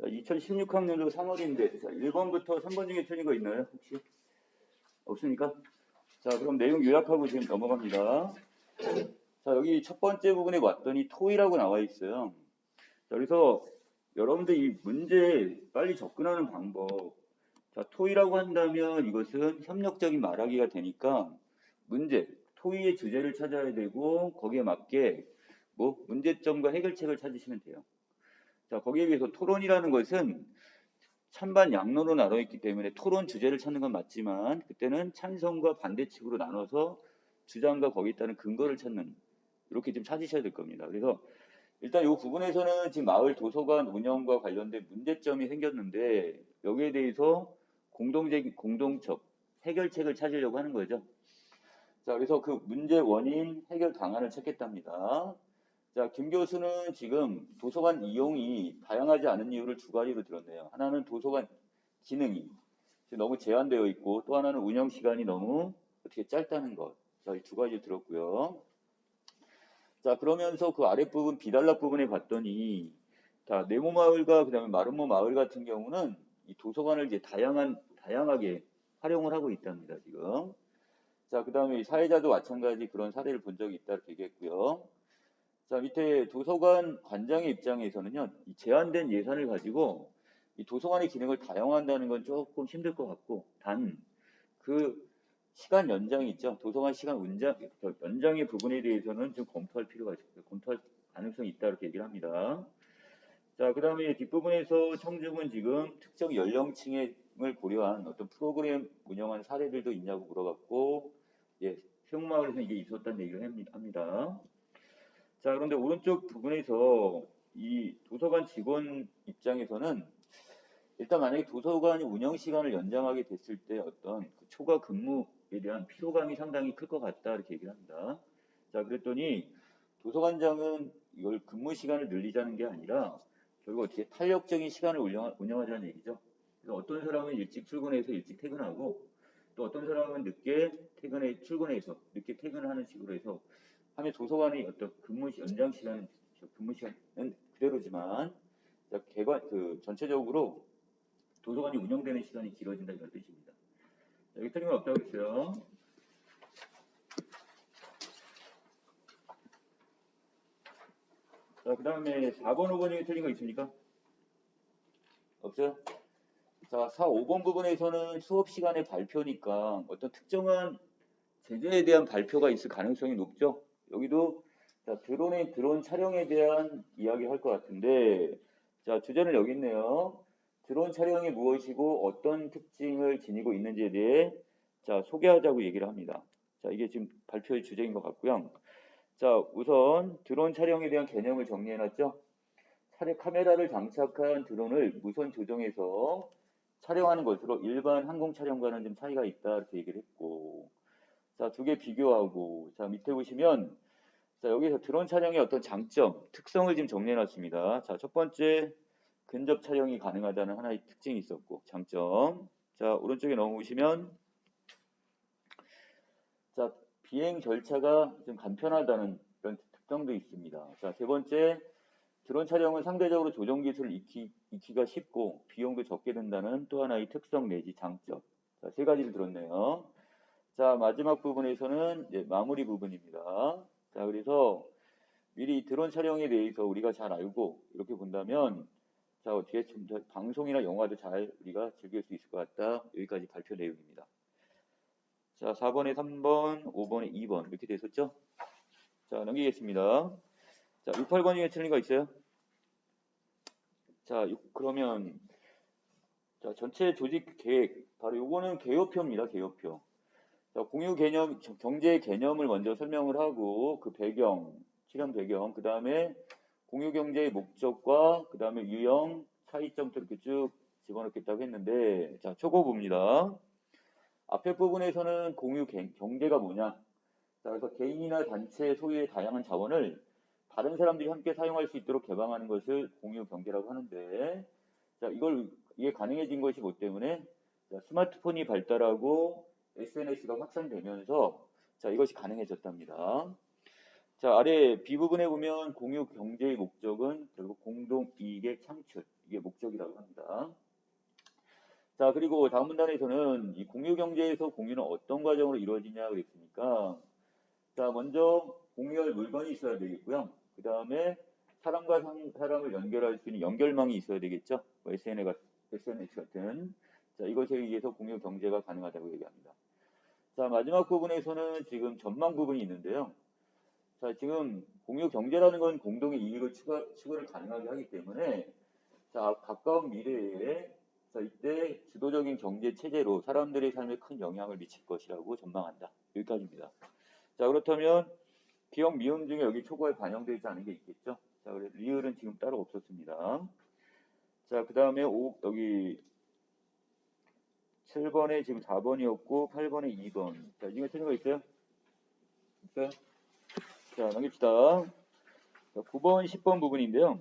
2016학년도 3월인데, 자, 1번부터 3번 중에 틀린 거 있나요? 혹시? 없으니까? 자, 그럼 내용 요약하고 지금 넘어갑니다. 자, 여기 첫 번째 부분에 왔더니 토의라고 나와 있어요. 자, 그래서 여러분들 이 문제 빨리 접근하는 방법. 자, 토의라고 한다면 이것은 협력적인 말하기가 되니까 문제, 토의의 주제를 찾아야 되고 거기에 맞게 뭐 문제점과 해결책을 찾으시면 돼요. 자, 거기에 비해서 토론이라는 것은 찬반 양론으로 나눠 있기 때문에 토론 주제를 찾는 건 맞지만 그때는 찬성과 반대측으로 나눠서 주장과 거기에 따른 근거를 찾는 이렇게 좀 찾으셔야 될 겁니다. 그래서 일단 이 부분에서는 지금 마을 도서관 운영과 관련된 문제점이 생겼는데 여기에 대해서 공동적 해결책을 찾으려고 하는 거죠. 자, 그래서 그 문제 원인 해결 방안을 찾겠답니다. 자, 김 교수는 지금 도서관 이용이 다양하지 않은 이유를 두 가지로 들었네요. 하나는 도서관 기능이 너무 제한되어 있고 또 하나는 운영 시간이 너무 어떻게 짧다는 것. 자, 이 두 가지 들었고요. 자, 그러면서 그 아랫부분 비단락 부분에 봤더니 자, 네모 마을과 그다음에 마름모 마을 같은 경우는 이 도서관을 이제 다양하게 활용을 하고 있답니다, 지금. 자, 그다음에 사회자도 마찬가지 그런 사례를 본 적이 있다 이렇게 얘기했고요. 자, 밑에 도서관 관장의 입장에서는요, 이 제한된 예산을 가지고 이 도서관의 기능을 다양화한다는 건 조금 힘들 것 같고, 단, 그 시간 연장이 있죠. 도서관 시간 연장의 부분에 대해서는 좀 검토할 필요가 있습니다. 검토할 가능성이 있다 이렇게 얘기를 합니다. 자, 그 다음에 뒷부분에서 청중은 지금 특정 연령층을 고려한 어떤 프로그램 운영한 사례들도 있냐고 물어봤고, 예, 세목마을에서 이게 있었다는 얘기를 합니다. 자, 그런데 오른쪽 부분에서 이 도서관 직원 입장에서는 일단 만약에 도서관이 운영 시간을 연장하게 됐을 때 어떤 그 초과 근무에 대한 피로감이 상당히 클 것 같다 이렇게 얘기를 합니다. 자, 그랬더니 도서관장은 이걸 근무 시간을 늘리자는 게 아니라 결국 어떻게 탄력적인 시간을 운영하자는 얘기죠. 그래서 어떤 사람은 일찍 출근해서 일찍 퇴근하고 또 어떤 사람은 늦게 출근해서 늦게 퇴근하는 식으로 해서 하면 도서관의 어떤 연장 시간은 근무 시간은 그대로지만 전체적으로 도서관이 운영되는 시간이 길어진다 이런 뜻입니다. 여기 틀린 건 없다고 했어요. 자, 그 다음에 4번, 5번 중에 틀린 거 있습니까? 없어요? 자, 4, 5번 부분에서는 수업 시간의 발표니까 어떤 특정한 제재에 대한 발표가 있을 가능성이 높죠. 여기도 자, 드론 촬영에 대한 이야기 할 것 같은데 자, 주제는 여기 있네요. 드론 촬영이 무엇이고 어떤 특징을 지니고 있는지에 대해 자, 소개하자고 얘기를 합니다. 자, 이게 지금 발표의 주제인 것 같고요. 자, 우선 드론 촬영에 대한 개념을 정리해놨죠. 카메라를 장착한 드론을 무선 조종해서 촬영하는 것으로 일반 항공 촬영과는 좀 차이가 있다 이렇게 얘기를 했고 자, 두 개 비교하고 자, 밑에 보시면 자, 여기서 드론 촬영의 어떤 장점, 특성을 지금 정리해놨습니다. 자, 첫 번째 근접 촬영이 가능하다는 하나의 특징이 있었고 장점. 자, 오른쪽에 넘어오시면 자, 비행 절차가 좀 간편하다는 그런 특성도 있습니다. 자, 세 번째 드론 촬영은 상대적으로 조종 기술을 익히기가 쉽고 비용도 적게 든다는 또 하나의 특성 내지 장점. 자, 세 가지를 들었네요. 자, 마지막 부분에서는 마무리 부분입니다. 자, 그래서 미리 드론 촬영에 대해서 우리가 잘 알고 이렇게 본다면 자, 어떻게 좀 더 방송이나 영화도 잘 우리가 즐길 수 있을 것 같다. 여기까지 발표 내용입니다. 자, 4번에 3번, 5번에 2번 이렇게 됐었죠? 자, 넘기겠습니다. 자, 6, 8번 중에 틀린 거 있어요? 자, 그러면 자, 전체 조직 계획 바로 요거는 개요표입니다. 개요표. 자, 공유 개념, 경제 개념을 먼저 설명을 하고 그 배경, 실현 배경, 그 다음에 공유 경제의 목적과 그 다음에 유형, 차이점도 이렇게 쭉 집어넣겠다고 했는데 자, 초고 봅니다. 앞에 부분에서는 공유 경제가 뭐냐? 자, 그래서 개인이나 단체 소유의 다양한 자원을 다른 사람들이 함께 사용할 수 있도록 개방하는 것을 공유 경제라고 하는데 자, 이게 가능해진 것이 뭐 때문에 자, 스마트폰이 발달하고 SNS가 확산되면서 자, 이것이 가능해졌답니다. 자, 아래 B 부분에 보면 공유 경제의 목적은 결국 공동 이익의 창출, 이게 목적이라고 합니다. 자, 그리고 다음 문단에서는 이 공유 경제에서 공유는 어떤 과정으로 이루어지냐 그랬으니까, 자, 먼저 공유할 물건이 있어야 되겠고요. 그 다음에 사람과 사람을 연결할 수 있는 연결망이 있어야 되겠죠. 뭐 SNS 같은. 자, 이것에 의해서 공유 경제가 가능하다고 얘기합니다. 자, 마지막 부분에서는 지금 전망 부분이 있는데요. 자, 지금 공유 경제라는 건 공동의 이익을 추구를 가능하게 하기 때문에, 자, 가까운 미래에, 자, 이때 주도적인 경제 체제로 사람들의 삶에 큰 영향을 미칠 것이라고 전망한다. 여기까지입니다. 자, 그렇다면 기억 미음 중에 여기 초과에 반영되지 않은 게 있겠죠. 자, 그래서 리을은 지금 따로 없었습니다. 자, 그 다음에 여기 7번에 지금 4번이었고 8번에 2번. 자, 이 중에 틀린 거 있어요? 있어요? 자, 넘깁시다. 자, 9번, 10번 부분인데요.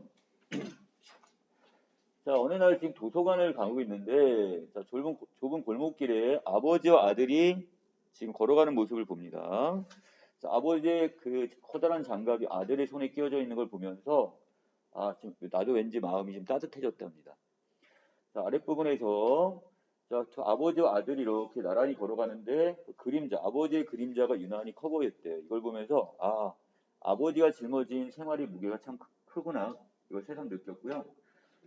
자, 어느 날 지금 도서관을 가고 있는데, 자, 좁은 골목길에 아버지와 아들이 지금 걸어가는 모습을 봅니다. 자, 아버지의 그 커다란 장갑이 아들의 손에 끼워져 있는 걸 보면서, 아, 지금 나도 왠지 마음이 좀 따뜻해졌답니다. 자, 아랫부분에서, 자, 저 아버지와 아들이 이렇게 나란히 걸어가는데, 그 아버지의 그림자가 유난히 커 보였대요. 이걸 보면서, 아, 아버지가 짊어진 생활의 무게가 참 크구나. 이걸 새삼 느꼈고요.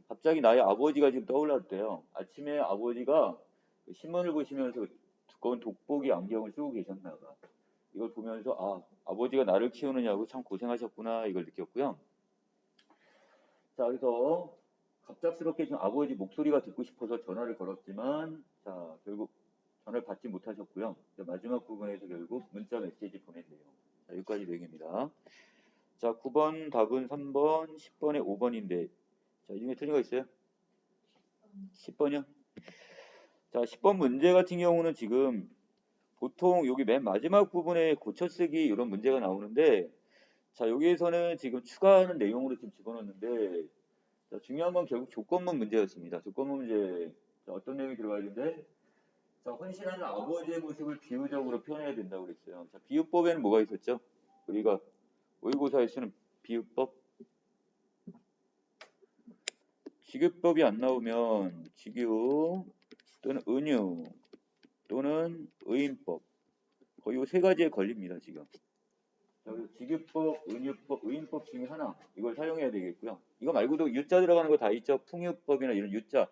갑자기 나의 아버지가 지금 떠올랐대요. 아침에 아버지가 신문을 보시면서 두꺼운 돋보기 안경을 쓰고 계셨나 봐. 이걸 보면서 아버지가 나를 키우느냐고 참 고생하셨구나 이걸 느꼈고요. 자, 그래서 갑작스럽게 지금 아버지 목소리가 듣고 싶어서 전화를 걸었지만, 자, 결국 전화를 받지 못하셨고요. 마지막 부분에서 결국 문자 메시지 보냈네요. 자, 여기까지 내용입니다. 자, 9번 답은 3번, 10번에 5번인데, 자, 이 중에 틀린 거 있어요? 10번이요? 자, 10번 문제 같은 경우는 지금 보통 여기 맨 마지막 부분에 고쳐쓰기 이런 문제가 나오는데, 자, 여기에서는 지금 추가하는 내용으로 지금 집어넣는데, 자, 중요한 건 결국 조건문 문제였습니다. 조건문 문제. 자, 어떤 내용이 들어가야 되는데, 자, 헌신하는 아버지의 모습을 비유적으로 표현해야 된다고 그랬어요. 자, 비유법에는 뭐가 있었죠? 우리가 모의고사에 쓰는 비유법? 직유법이 안 나오면 직유 또는 은유 또는 의인법 거의 이 세 가지에 걸립니다 지금. 자, 직유법, 은유법, 의인법 중에 하나 이걸 사용해야 되겠고요. 이거 말고도 유자 들어가는 거 다 있죠. 풍유법이나 이런 유자,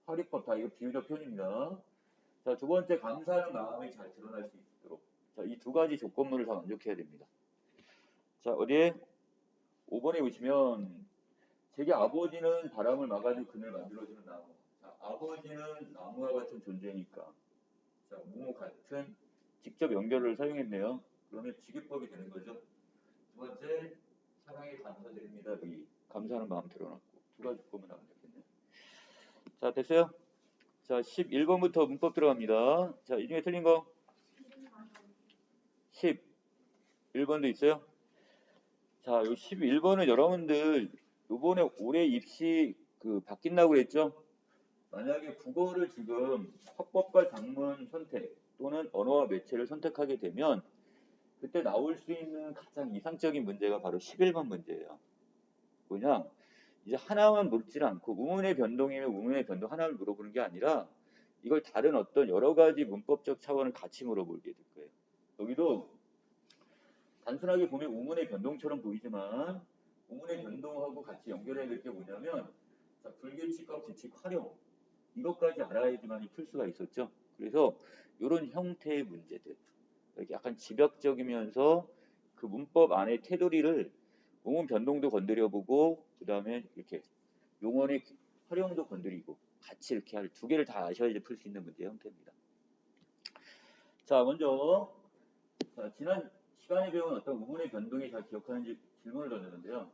화리법 다 이거 비유적 표현입니다. 자, 두 번째 감사하는 마음이 잘 드러날 수 있도록. 자, 이 두 가지 조건물을 다 만족해야 됩니다. 자, 어디에 5번에 보시면 제게 아버지는 바람을 막아줄 그늘 만들어주는 나무. 자, 아버지는 나무와 같은 존재니까. 자, 무무 같은 직접 연결을 사용했네요. 그러면 직유법이 되는 거죠. 두 번째, 사랑에 감사드립니다. 여기 감사하는 마음 드러났고 두 가지 조건을 나면 되겠네요. 자, 됐어요? 자, 11번부터 문법 들어갑니다. 자, 이 중에 틀린 거 11번도 있어요? 자, 요 11번은 여러분들 요번에 올해 입시 바뀐다고 그랬죠? 만약에 국어를 지금 화법과 작문 선택 또는 언어와 매체를 선택하게 되면 그때 나올 수 있는 가장 이상적인 문제가 바로 11번 문제예요. 뭐냐? 이제 하나만 묻질 않고 우문의 변동이면 우문의 변동 하나를 물어보는 게 아니라 이걸 다른 어떤 여러 가지 문법적 차원을 같이 물어보게 될 거예요. 여기도 단순하게 보면 우문의 변동처럼 보이지만 우문의 변동하고 같이 연결해야 될 게 뭐냐면 자, 불규칙과 규칙 활용 이것까지 알아야지만 풀 수가 있었죠. 그래서 이런 형태의 문제들 이렇게 약간 집약적이면서 그 문법 안에 테두리를 우문 변동도 건드려보고 그 다음에 이렇게 용언의 활용도 건드리고 같이 이렇게 두 개를 다 아셔야지 풀 수 있는 문제 형태입니다. 자, 먼저 지난 시간에 배운 어떤 우문의 변동이 잘 기억하는지 질문을 던졌는데요.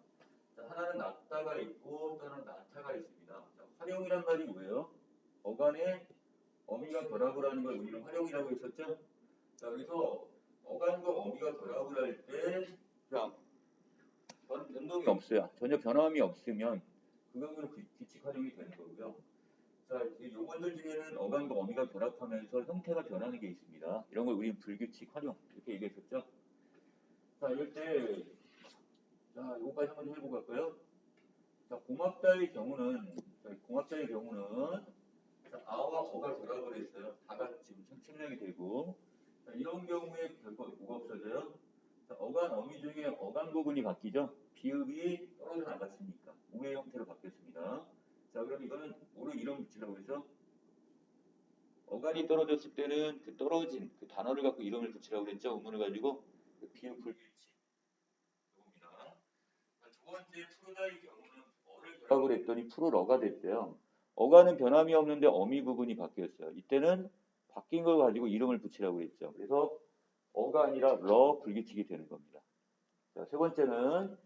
자, 하나는 낮다가 있고 또 하나는 낮다가 있습니다. 자, 활용이란 말이 뭐예요? 어간에 어미가 결합을 걸 우리는 활용이라고 했었죠? 자, 여기서 어간과 어미가 결합을 할 때 변동이 없어요. 전혀 변함이 없으면 그 경우는 규칙 활용이 되는 거고요. 자, 이 요건들 중에는 어간과 어미가 결합하면서 형태가 변하는 게 있습니다. 이런 걸 우리는 불규칙 활용 이렇게 얘기했었죠. 자, 이럴 때 자, 요거까지 한번 해보고 갈까요? 자, 공합자의 경우는, 자, 아와 어가 결합을 했어요. 다가 지금 측량이 되고, 자, 이런 경우에 결국 뭐가 없어져요? 자, 어간 어미 중에 어간 부분이 바뀌죠. 비읍이 떨어져 나갔으니까 우의 형태로 바뀌었습니다. 자, 그럼 이거는 뭐로 이름 붙이라고 그러죠? 어간이 떨어졌을 때는 그 떨어진 그 단어를 갖고 이름을 붙이라고 그랬죠. 음문을 가지고 그 비읍 불규칙 이겁니다. 자, 두 번째 푸르다의 경우는 어를 결합을 했더니 푸르러가 됐대요. 어간은 변함이 없는데 어미 부분이 바뀌었어요. 이때는 바뀐 걸 가지고 이름을 붙이라고 그랬죠. 그래서 어가 아니라 러 불규칙이 되는 겁니다. 자, 세 번째는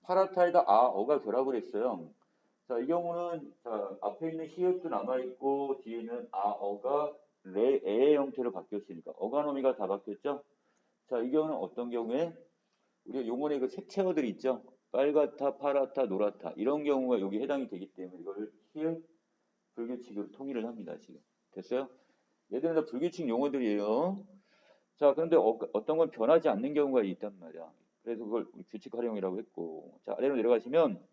파라타에다 아, 어가 결합을 했어요. 자, 이 경우는 자, 앞에 있는 히읗도 남아있고 뒤에는 아, 어가 에의 형태로 바뀌었으니까 어간어미가 다 바뀌었죠. 자, 이 경우는 어떤 경우에 우리가 용어의 그 색채어들이 있죠. 빨갛다, 파랗다, 노랗다 이런 경우가 여기 해당이 되기 때문에 이걸 히읗 불규칙으로 통일을 합니다. 지금 됐어요? 얘들은 다 불규칙 용어들이에요. 자, 그런데 어떤 건 변하지 않는 경우가 있단 말이야. 그래서 그걸 규칙 활용이라고 했고, 자, 아래로 내려가시면,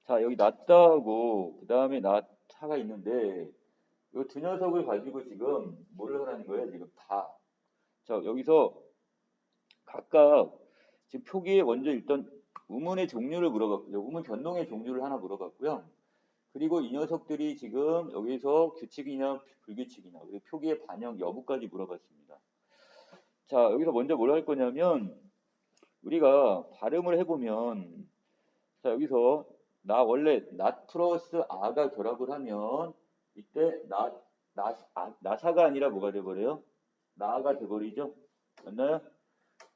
자, 여기 낮다하고 그 다음에 낮다가 있는데 이 두 녀석을 가지고 지금 뭐를 하라는 거예요? 지금 다. 자, 여기서 각각 지금 표기에 먼저 일단 우문의 종류를 물어봤고요. 우문 변동의 종류를 하나 물어봤고요. 그리고 이 녀석들이 지금 여기서 규칙이냐 불규칙이냐 그리고 표기의 반영 여부까지 물어봤습니다. 자, 여기서 먼저 뭘 할 거냐면 우리가 발음을 해보면 자, 여기서 나 원래 not 플러스 아가 결합을 하면 이때 나사가 아니라 뭐가 돼버려요? 나가 돼버리죠? 맞나요?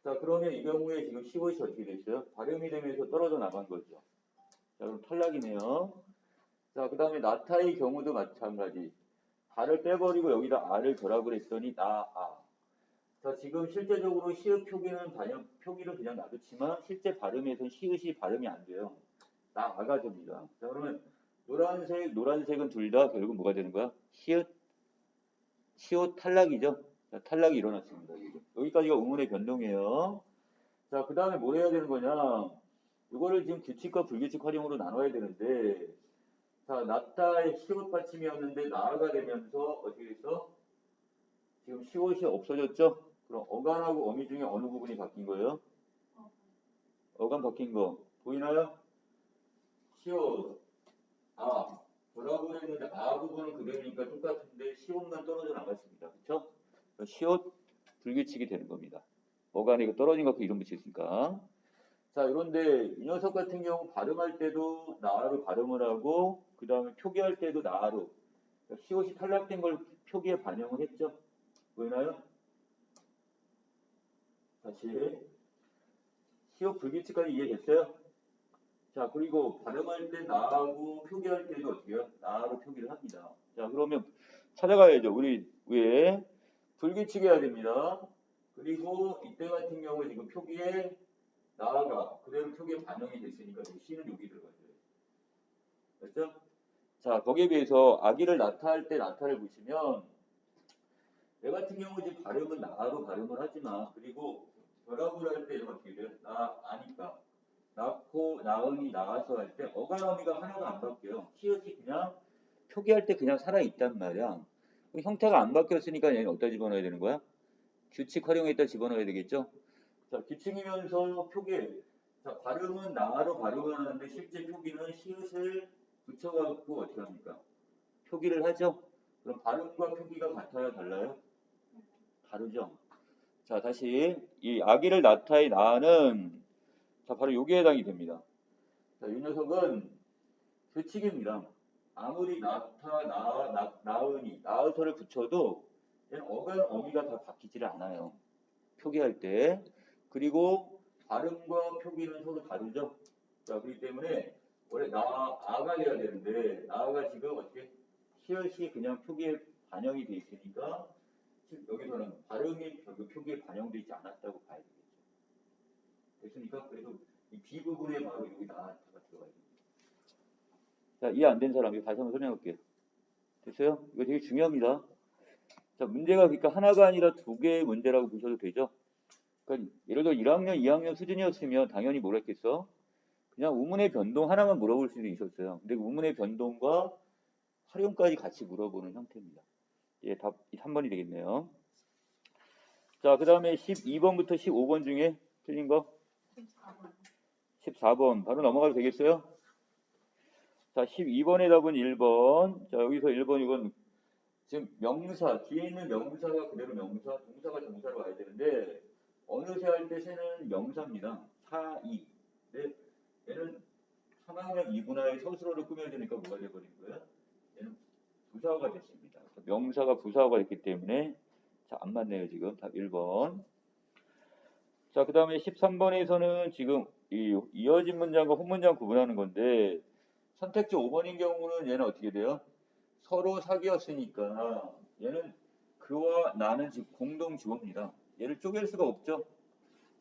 자, 그러면 이 경우에 지금 시옷이 어떻게 됐어요? 발음이 되면서 떨어져 나간 거죠. 자, 그럼 탈락이네요. 자, 그 다음에 나타의 경우도 마찬가지. 다를 빼버리고 여기다 아를 결합을 했더니 나아. 자, 지금 실제적으로 시읒 표기를 그냥 놔뒀지만 실제 발음에서는 시읒이 발음이 안 돼요. 나아가 됩니다. 자, 그러면 노란색은 둘 다 결국 뭐가 되는 거야? 시옷 탈락이죠. 자, 탈락이 일어났습니다. 여기까지가 우문의 변동이에요. 자, 그 다음에 뭘 해야 되는 거냐? 이거를 지금 규칙과 불규칙 활용으로 나눠야 되는데, 자, 낫다의 시옷 받침이었는데 나아가 되면서 어떻게 됐어? 지금 시옷이 없어졌죠? 그럼 어간하고 어미 중에 어느 부분이 바뀐 거예요? 어간 바뀐 거 보이나요? 시옷 아 뭐라고 했는데 아 부분은 그대로니까 똑같은데 시옷만 떨어져 나갔습니다. 그렇죠? 시옷 불규칙이 되는 겁니다. 어간이 이거 떨어진 거 갖고 이름 붙였으니까. 자, 그런데 이 녀석 같은 경우 발음할 때도 나로 발음을 하고 그 다음에 표기할 때도 나로 시옷이 탈락된 걸 표기에 반영을 했죠. 보이나요? 다시 시옷 불규칙까지 이해됐어요? 자, 그리고 발음할 때 나하고 표기할 때도 어떻게 해요? 나로 표기를 합니다. 자, 그러면 찾아가야죠. 우리 위에 불규칙 해야 됩니다. 그리고 이때 같은 경우에 지금 표기에 나가 그대로 표기에 반영이 됐으니까 C는 여기 들어가죠. 됐죠? 자, 거기에 비해서 아기를 나타할 때 나타를 보시면 얘 같은 경우 지금 발음은 나로 발음을 하지만 그리고 결합을 할 때는 어떻게 돼요? 나 아니까 낳고 나은이 나와서 할 때 어간어미가 하나도 안 바뀌어요. 키읔이 그냥 표기할 때 그냥 살아있단 말이야. 형태가 안 바뀌었으니까 얘는 어디다 집어넣어야 되는 거야? 규칙 활용에다 집어넣어야 되겠죠? 자, 규칙이면서 표기. 자, 발음은 나로 발음을 하는데 실제 표기는 시읒을 붙여갖고 어떻게 합니까? 표기를 하죠? 그럼 발음과 표기가 같아요? 달라요? 다르죠? 자, 다시 이 아기를 낳다의 나는 자, 바로 여기에 해당이 됩니다. 자, 이 녀석은 규칙입니다. 아무리 나으서를 붙여도 얘는 어간 어미가 다 바뀌지를 않아요. 표기할 때. 그리고 발음과 표기는 서로 다르죠. 자, 그렇기 때문에 원래 아가 돼야 되는데 나가 지금 어떻게 시옷이 그냥 표기에 반영이 돼 있으니까 여기서는 발음이 결국 표기에 반영되어 있지 않았다고 봐야 되겠죠. 됐습니까? 그래서 이 B 부분에 바로 여기 나가 들어가야 됩니다. 자, 이해 안 된 사람 이거 다시 한번 설명할게요. 됐어요? 이거 되게 중요합니다. 자, 문제가 그러니까 하나가 아니라 두 개의 문제라고 보셔도 되죠. 그러니까 예를 들어 1학년, 2학년 수준이었으면 당연히 뭐라 했겠어? 그냥 우문의 변동 하나만 물어볼 수도 있었어요. 근데 그 우문의 변동과 활용까지 같이 물어보는 형태입니다. 예, 답 3번이 되겠네요. 자, 그 다음에 12번부터 15번 중에 틀린 거? 14번. 바로 넘어가도 되겠어요? 자, 12번의 답은 1번. 자, 여기서 1번 이건 지금 명사, 뒤에 있는 명사가 그대로 명사, 동사가 동사로 와야 되는데 어느새 할 때 새는 명사입니다. 사이. 근데 얘는 3학년 2분화의 서술어를 꾸며야 되니까 뭐가 돼버린 거야? 얘는 부사어가 됐습니다. 명사가 부사어가 됐기 때문에 자, 안 맞네요, 지금. 답 1번. 자, 그 다음에 13번에서는 지금 이 이어진 문장과 혼 문장 구분하는 건데 선택지 5번인 경우는 얘는 어떻게 돼요? 서로 사귀었으니까 얘는 그와 나는 즉 공동 주어입니다. 얘를 쪼갤 수가 없죠.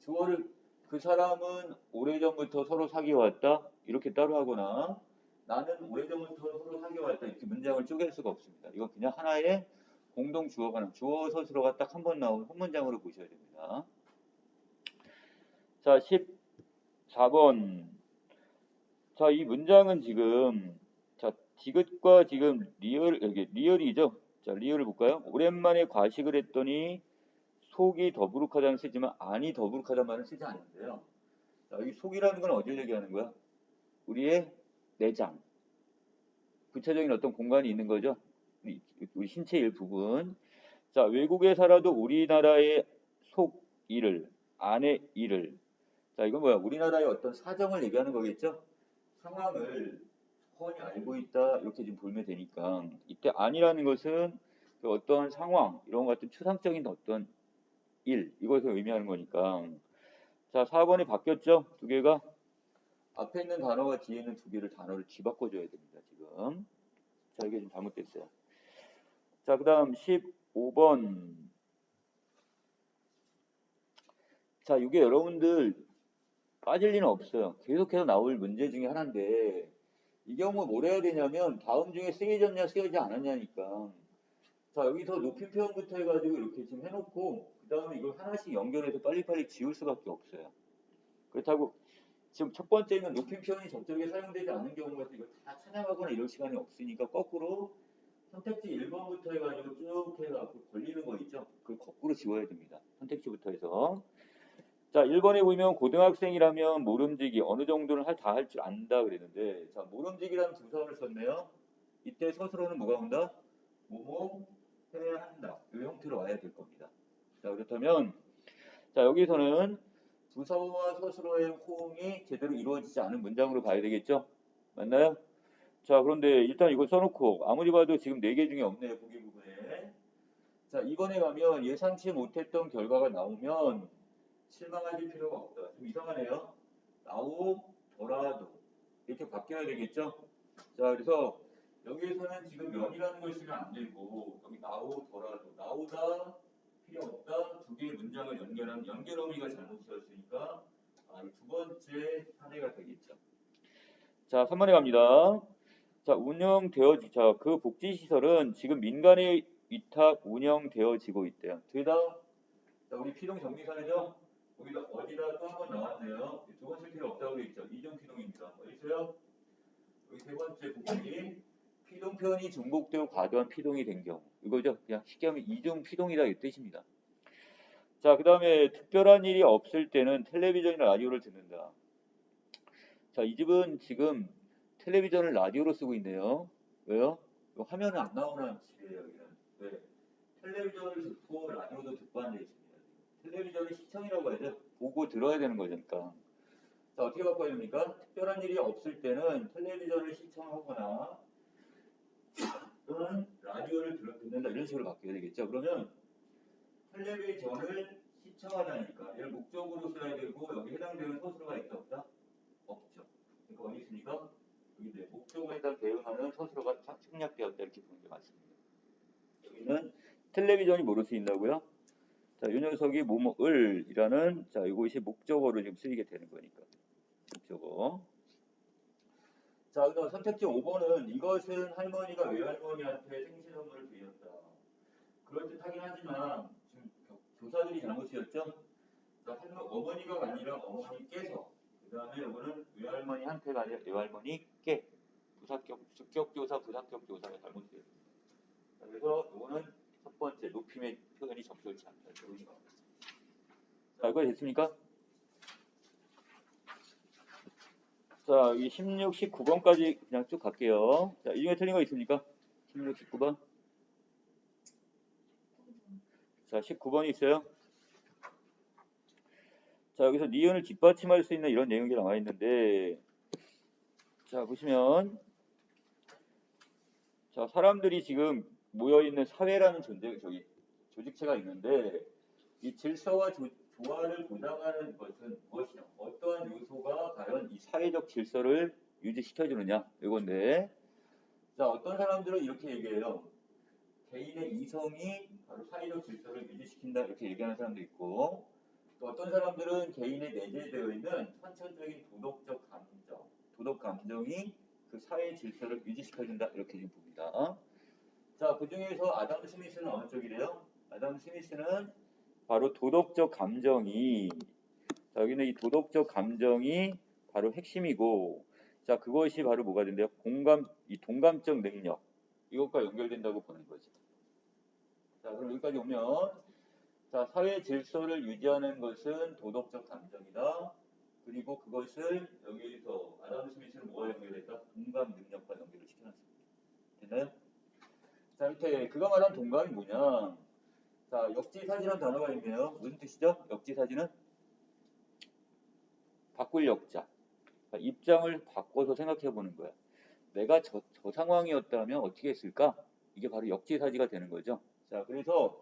주어를 그 사람은 오래전부터 서로 사귀어왔다 이렇게 따로 하거나 나는 오래전부터 서로 사귀어왔다 이렇게 문장을 쪼갤 수가 없습니다. 이건 그냥 하나의 공동 주어가 주어 서술어가 딱 한 번 나오는 혼 문장으로 보셔야 됩니다. 자, 14번. 자, 이 문장은 지금 자, 디귿과 지금 여기 리얼이죠. 자, 리얼을 볼까요? 오랜만에 과식을 했더니 속이 더부룩하다는 쓰지만 안이 더부룩하다는 말은 쓰지 않는데요. 자, 여기 속이라는 건 어디를 얘기하는 거야? 우리의 내장. 구체적인 어떤 공간이 있는 거죠. 우리 신체 일부분. 자, 외국에 살아도 우리나라의 속 일을, 안의 일을. 자, 이건 뭐야? 우리나라의 어떤 사정을 얘기하는 거겠죠? 상황을 훤히 알고 있다 이렇게 좀 보면 되니까 이때 안이라는 것은 그 어떤 상황 이런 것 같은 추상적인 어떤 일 이것을 의미하는 거니까 자 4번이 바뀌었죠? 두 개가 앞에 있는 단어와 뒤에 있는 두 개를 단어를 뒤바꿔줘야 됩니다. 지금 자 이게 좀 잘못됐어요. 자 그 다음 15번 자 이게 여러분들 빠질 리는 없어요. 계속해서 나올 문제 중에 하나인데 이 경우 뭘 해야 되냐면 다음 중에 쓰여졌냐 쓰여지지 않았냐니까 자 여기서 높임 표현부터 해가지고 이렇게 지금 해놓고 그 다음에 이걸 하나씩 연결해서 빨리빨리 지울 수밖에 없어요. 그렇다고 지금 첫 번째는 높임 표현이 적절하게 사용되지 않은 경우가 이걸 다 찾아가거나 이럴 시간이 없으니까 거꾸로 선택지 1번부터 해가지고 쭉 해가지고 걸리는 거 있죠? 그걸 거꾸로 지워야 됩니다. 선택지부터 해서 자 1번에 보면 고등학생이라면 모름지기 어느 정도는 다 할 줄 안다 그랬는데 자 모름지기라는 부사어를 썼네요. 이때 서술어는 뭐가 온다? 뭐뭐 해야 한다. 이 형태로 와야 될 겁니다. 자 그렇다면 자 여기서는 부사어와 서술어의 호응이 제대로 이루어지지 않은 문장으로 봐야 되겠죠? 맞나요? 자 그런데 일단 이거 써놓고 아무리 봐도 지금 4개 중에 없네요. 보기 부분에. 자 이번에 가면 예상치 못했던 결과가 나오면 실망하실 필요가 없다. 좀 이상하네요. 나오더라도 이렇게 바뀌어야 되겠죠? 자 그래서 여기에서는 지금 면이라는 걸 쓰면 안 되고 여기 나오더라도 나오다 필요 없다 두 개의 문장을 연결한 연결 어미가 잘못이었으니까 두 번째 사례가 되겠죠. 자 3번에 갑니다. 자 운영되어지자 그 복지시설은 지금 민간에 위탁 운영되어지고 있대요. 되다 자 우리 피동 정비사례죠? 거기다 어디다 또 한 번 나왔네요. 두 번 쓸 필요 없다고 되어 있죠. 이중 피동입니다. 어디 있어요? 여기 세 번째 부분이 피동 표현이 중복되고 과도한 피동이 된 경우 이거죠. 그냥 쉽게 하면 이중 피동이다 이 뜻입니다. 자 그 다음에 특별한 일이 없을 때는 텔레비전이나 라디오를 듣는다. 자 이 집은 지금 텔레비전을 라디오로 쓰고 있네요. 왜요? 화면은 안 나오는 집이에요. 여기는. 왜? 텔레비전을 듣고 라디오도 듣고 앉아 있습니다. 텔레비전을 시청이라고 하죠. 보고 들어야 되는 거니까. 자 어떻게 바꿔야 됩니까? 특별한 일이 없을 때는 텔레비전을 시청하거나 또는 라디오를 듣는다 이런 식으로 바뀌어야 되겠죠. 그러면 텔레비전을 시청하다니까 얘를 목적으로 써야 되고 여기 해당되는 서술어가 있다 없다? 없죠. 그러니까 어디 있습니까? 여기 네, 목적어에 대응하는 서술어가 생략되었다 이렇게 보는 게 맞습니다. 여기는 텔레비전이 뭐로 쓰인다고요? 자, 이 녀석이 뭐뭐을이라는 자 이것이 목적어로 지금 쓰이게 되는 거니까 목적어. 자, 그다음 선택지 5번은 이것은 할머니가 외할머니한테 생신 선물을 드렸다. 그럴듯하긴 하지만 지금 교사들이 잘못이었죠. 자, 어머니가 아니라 어머니께서. 그 다음에 이거는 외할머니한테가 아니라 외할머니께. 주격조사, 부사격조사가 잘못되어 있습니다. 그래서 이거는 첫 번째 높임의 표현이 적절치 않다. 자, 이거 됐습니까? 자, 이 16, 19번까지 그냥 쭉 갈게요. 자, 이 중에 틀린 거 있습니까? 16, 19번. 자, 19번이 있어요. 자, 여기서 니은을 뒷받침할 수 있는 이런 내용이 나와 있는데, 자, 보시면, 자, 사람들이 지금 모여있는 사회라는 조직체가 있는데, 이 질서와 조화를 보장하는 것은 무엇이냐? 어떠한 요소가 과연 이 사회적 질서를 유지시켜주느냐? 이건데, 자, 어떤 사람들은 이렇게 얘기해요. 개인의 이성이 바로 사회적 질서를 유지시킨다 이렇게 얘기하는 사람도 있고, 또 어떤 사람들은 개인에 내재되어 있는 선천적인 도덕 감정이 그 사회 질서를 유지시켜준다 이렇게 지금 봅니다. 자, 그 중에서 아담 스미스는 어느 쪽이래요? 아담 스미스는 바로 도덕적 감정이, 자, 여기는 이 도덕적 감정이 바로 핵심이고, 자, 그것이 바로 뭐가 된대요? 이 동감적 능력, 이것과 연결된다고 보는 거죠. 자, 그럼 여기까지 오면, 자, 사회 질서를 유지하는 것은 도덕적 감정이다. 그리고 그것을 여기에서 아담 스미스는 뭐와 연결했다? 동감 능력과 연결을 시켜놨습니다. 됐나요? 자, 밑에 그가 말한 동감이 뭐냐? 자, 역지사지라는 단어가 있네요. 무슨 뜻이죠? 역지사지는? 바꿀 역자. 자, 입장을 바꿔서 생각해 보는 거야. 내가 저 상황이었다면 어떻게 했을까? 이게 바로 역지사지가 되는 거죠. 자, 그래서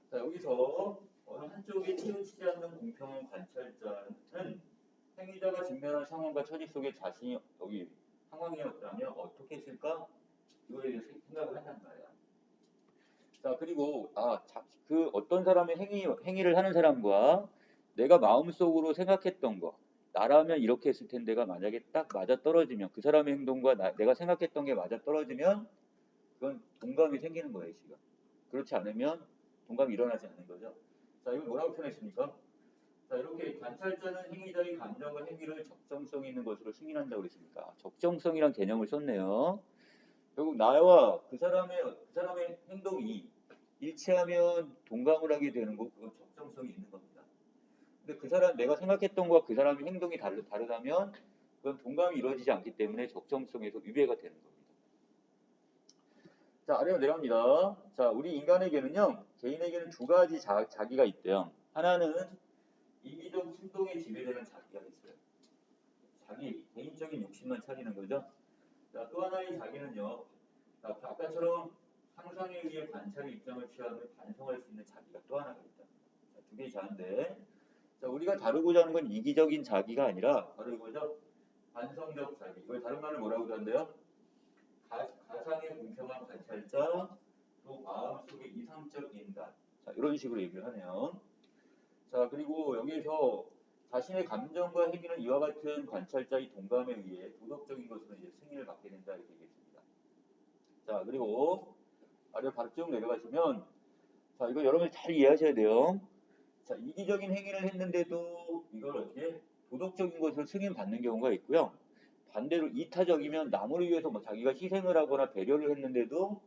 자, 여기서 어느 한쪽에 치우치지 않는 공평한 관찰자는 행위자가 직면한 상황과 처지 속에 자신이 여기 상황이었다면 어떻게 했을까? 이거에 대해서 생각을 한단 말이야. 자, 그리고 그 어떤 사람의 행위를 하는 사람과 내가 마음속으로 생각했던 거, 나라면 이렇게 했을 텐데가 만약에 딱 맞아 떨어지면, 그 사람의 행동과 내가 생각했던 게 맞아 떨어지면 그건 동감이 생기는 거예요, 지금. 그렇지 않으면 동감이 일어나지 않는 거죠. 자, 이걸 뭐라고 표현했습니까? 자, 이렇게 관찰자는 행위자의 감정과 행위를 적정성 있는 것으로 승인한다고 그랬습니까? 적정성이란 개념을 썼네요. 결국 나와 그 사람의 행동이 일치하면 동감을 하게 되는 거, 그건 적정성이 있는 겁니다. 근데 내가 생각했던 것과 그 사람의 행동이 다르다면 그건 동감이 이루어지지 않기 때문에 적정성에서 위배가 되는 겁니다. 자, 아래로 내려갑니다. 자, 우리 인간에게는요, 개인에게는 두 가지 자기가 있대요. 하나는 이기적 충동에 지배되는 자기가 있어요. 개인적인 욕심만 차리는 거죠. 자, 또 하나의 자기는요, 아까처럼 상상에 의해 관찰의 입장을 취하며 반성할 수 있는 자기가 또 하나가 있다. 두 개의 자인데, 자, 우리가 다루고자 하는 건 이기적인 자기가 아니라 바로 이거죠. 반성적 자기. 이걸 다른 말을 뭐라고 한대요? 가상의 공평한 관찰자, 또 마음속의 이상적 인간. 자, 이런 식으로 얘기를 하네요. 자, 그리고 여기에서 자신의 감정과 행위는 이와 같은 관찰자의 동감에 의해 도덕적인 것으로 이제 승인을 받게 된다 이렇게 얘기했습니다. 자, 그리고 아래로 바로 쭉 내려가시면, 자, 이거 여러분이 잘 이해하셔야 돼요. 자, 이기적인 행위를 했는데도 이걸 어떻게 도덕적인 것을 승인받는 경우가 있고요. 반대로 이타적이면 남을 위해서 자기가 희생을 하거나 배려를 했는데도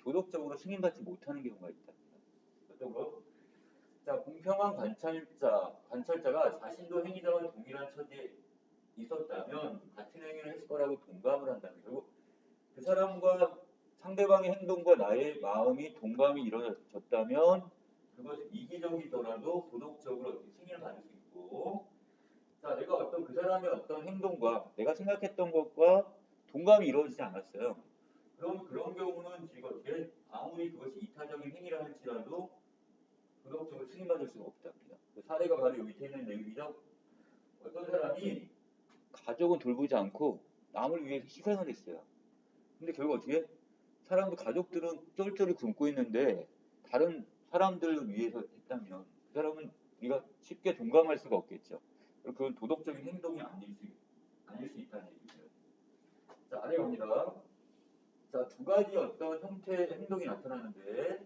도덕적으로 승인받지 못하는 경우가 있다. 어떤 거? 자, 공평한 관찰자가 자신도 행위자와 동일한 처지에 있었다면 같은 행위를 했을 거라고 동감을 한다면 결국 그 사람과 상대방의 행동과 나의 마음이 동감이 이루어졌다면 그것은 이기적이더라도 도덕적으로 승인을 받을 수 있고, 자, 내가 그 사람의 어떤 행동과 내가 생각했던 것과 동감이 이루어지지 않았어요. 그럼 그런 경우는 지금 어떻게 아무리 그것이 이타적인 행위라 할지라도 도덕적으로 승인받을 수가 없답니다. 그 사례가 바로 여기 밑에 있는 내용이죠. 어떤 사람이 가족은 돌보지 않고 남을 위해서 희생을 했어요. 근데 결국 어떻게? 가족들은 쫄쫄이 굶고 있는데 다른 사람들을 위해서 했다면 그 사람은 우리가 쉽게 동감할 수가 없겠죠. 그건 도덕적인 행동이 아닐 수 있다는 얘기죠. 자, 아래 갑니다. 자, 두 가지 어떤 형태의 행동이 나타나는데,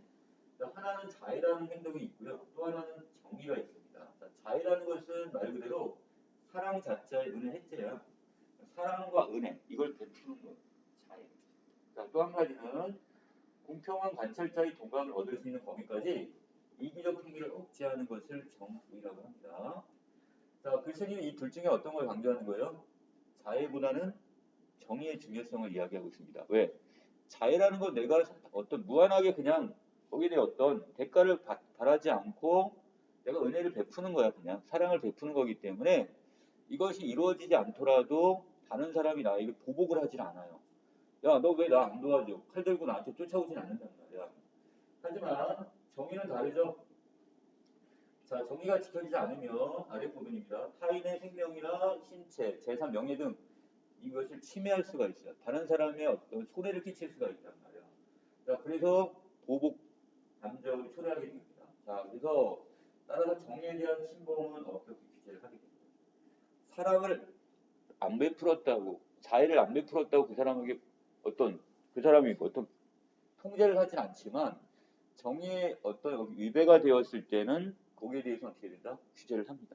자, 하나는 자애라는 행동이 있고요. 또 하나는 정의가 있습니다. 자, 자애라는 것은 말 그대로 사랑 자체의 은혜 해체야. 사랑과 은혜 이걸 베푸는 거예요. 자애. 자, 또 한 가지는 공평한 관찰자의 동감을 얻을 수 있는 범위까지 이기적 행위를 억제하는 것을 정의라고 합니다. 자, 글쓴이는 이 둘 중에 어떤 걸 강조하는 거예요? 자애보다는 정의의 중요성을 이야기하고 있습니다. 왜? 자애라는 건 내가 어떤 무한하게 그냥 거기에 대해 어떤 대가를 바라지 않고 내가 은혜를 베푸는 거야. 그냥 사랑을 베푸는 거기 때문에 이것이 이루어지지 않더라도 다른 사람이 나에게 보복을 하질 않아요. 야, 너 왜 나 안 도와줘? 칼 들고 나한테 쫓아오진 않는단 말이야. 하지만 정의는 다르죠. 자, 정의가 지켜지지 않으면 아래 부분입니다. 타인의 생명이나 신체, 재산, 명예 등 이것을 침해할 수가 있어요. 다른 사람의 어떤 손해를 끼칠 수가 있단 말이야. 자, 그래서 보복 감정을 초래하게 됩니다. 자, 그래서 따라서 정의에 대한 침범은 어떻게 규제를 하게 됩니다. 사랑을 안 베풀었다고, 자애를 안 베풀었다고 그 사람이 어떤 통제를 하진 않지만 정의의 어떤 위배가 되었을 때는 거기에 대해서는 어떻게 된다? 규제를 합니다.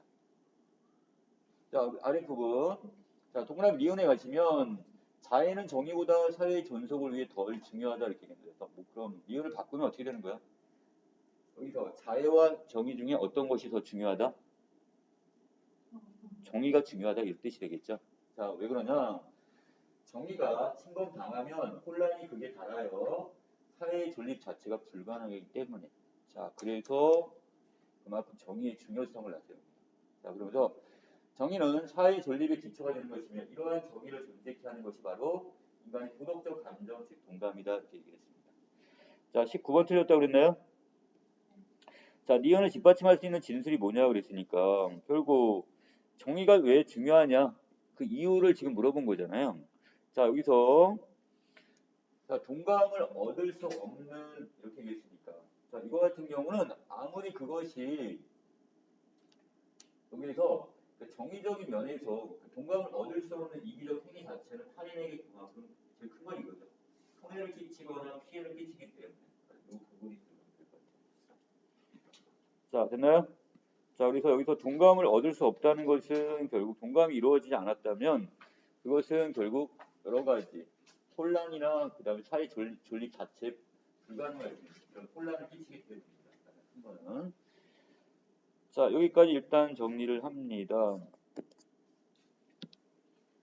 자, 아래 부분. 자, 동그라미 니은에 가시면 자애는 정의보다 사회의 존속을 위해 덜 중요하다 이렇게 됩니다. 뭐 그럼 니은을 바꾸면 어떻게 되는 거야? 여기서 자애와 정의 중에 어떤 것이 더 중요하다? 정의가 중요하다 이런 뜻이 되겠죠. 자, 왜 그러냐? 정의가 침범당하면 혼란이 극에 달하여 사회의 존립 자체가 불가능하기 때문에. 자, 그래서 그만큼 정의의 중요성을 나타냅니다. 자, 그러면서 정의는 사회의 존립의 기초가 되는 것이며 이러한 정의를 존재케 하는 것이 바로 인간의 도덕적 감정, 즉 동감이다 이렇게 얘기했습니다. 자, 19번 틀렸다고 그랬나요? 자, 니은을 뒷받침할 수 있는 진술이 뭐냐고 그랬으니까 결국 정의가 왜 중요하냐 그 이유를 지금 물어본 거잖아요. 자, 여기서 자, 동감을 얻을 수 없는 이렇게 얘기했으니까 자, 이거 같은 경우는 아무리 그것이 여기서 정의적인 면에서 동감을 얻을 수 없는 이기적 행위 자체는 타인에게 그만큼 제일 큰 건 이거죠. 손해를 끼치거나 피해를 끼치기 때문에 이 부분이 들어가면 될 것 같아요. 자, 됐나요? 자, 그래서 여기서 동감을 얻을 수 없다는 것은 결국 동감이 이루어지지 않았다면 그것은 결국 여러 가지 혼란이나 그 다음에 사회 존립 자체 불가능할 수 있는 그런 혼란을 끼치게 됩니다. 자, 여기까지 일단 정리를 합니다.